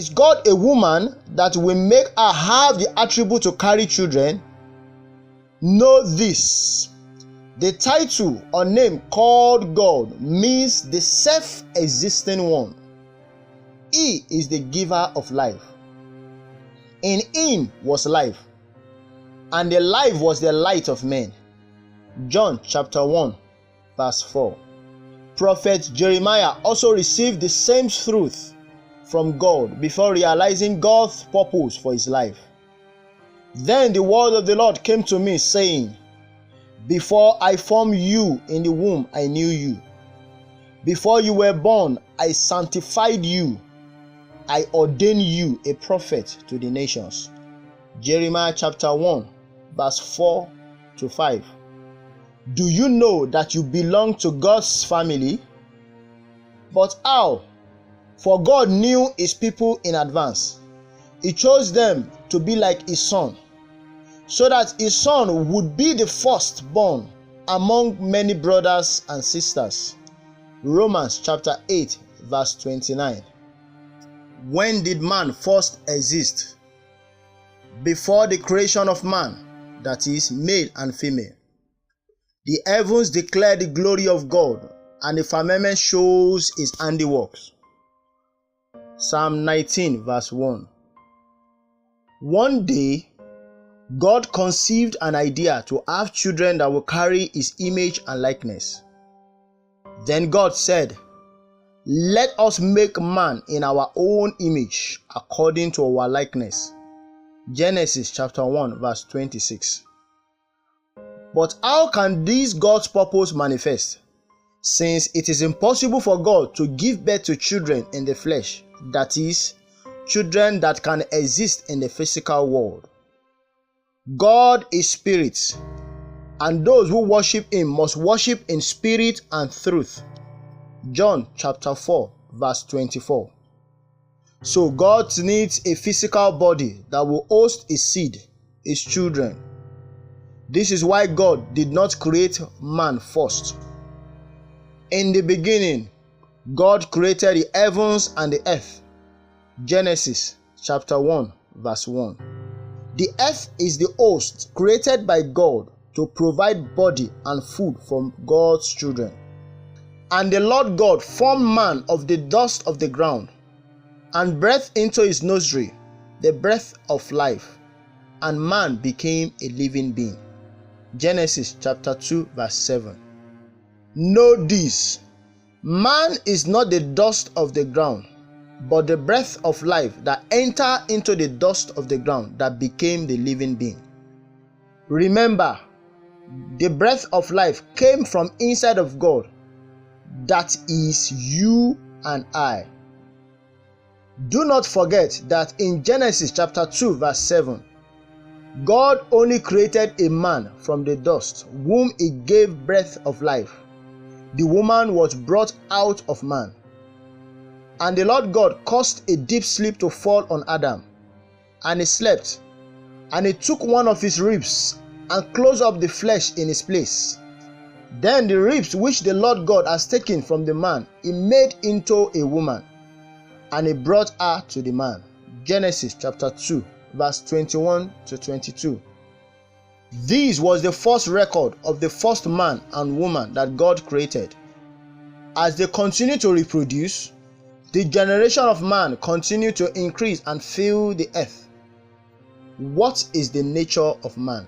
Is God a woman that will make her have the attribute to carry children? Know this. The title or name called God means the self-existing one. He is the giver of life. In him was life, and the life was the light of men. John chapter 1 verse 4. Prophet Jeremiah also received the same truth from God before realizing God's purpose for his life. Then the word of the Lord came to me, saying, Before I formed you in the womb, I knew you. Before you were born, I sanctified you. I ordained you a prophet to the nations. Jeremiah chapter 1, verse 4 to 5. Do you know that you belong to God's family? But how? For God knew his people in advance. He chose them to be like his son, so that his son would be the firstborn among many brothers and sisters. Romans chapter 8, verse 29. When did man first exist? Before the creation of man, that is, male and female. The heavens declare the glory of God, and the firmament shows his handiworks. Psalm 19, verse 1. One day, God conceived an idea to have children that will carry his image and likeness. Then God said, Let us make man in our own image, according to our likeness. Genesis chapter 1, verse 26. But how can this God's purpose manifest, since it is impossible for God to give birth to children in the flesh, that is, children that can exist in the physical world? God is spirit, and those who worship him must worship in spirit and truth. John chapter 4, verse 24. So God needs a physical body that will host his seed, his children. This is why God did not create man first. In the beginning, God created the heavens and the earth. Genesis chapter 1, verse 1. The earth is the host created by God to provide body and food for God's children. And the Lord God formed man of the dust of the ground, and breathed into his nostril the breath of life, and man became a living being. Genesis chapter 2, verse 7. Know this, man is not the dust of the ground, but the breath of life that entered into the dust of the ground that became the living being. Remember, the breath of life came from inside of God. That is you and I. Do not forget that in Genesis chapter 2, verse 7, God only created a man from the dust, whom he gave breath of life. The woman was brought out of man. And the Lord God caused a deep sleep to fall on Adam, and he slept. And he took one of his ribs and closed up the flesh in his place. Then the ribs which the Lord God has taken from the man, he made into a woman, and he brought her to the man. Genesis chapter 2, verse 21 to 22. This was the first record of the first man and woman that God created. As they continue to reproduce, the generation of man continued to increase and fill the earth. What is the nature of man?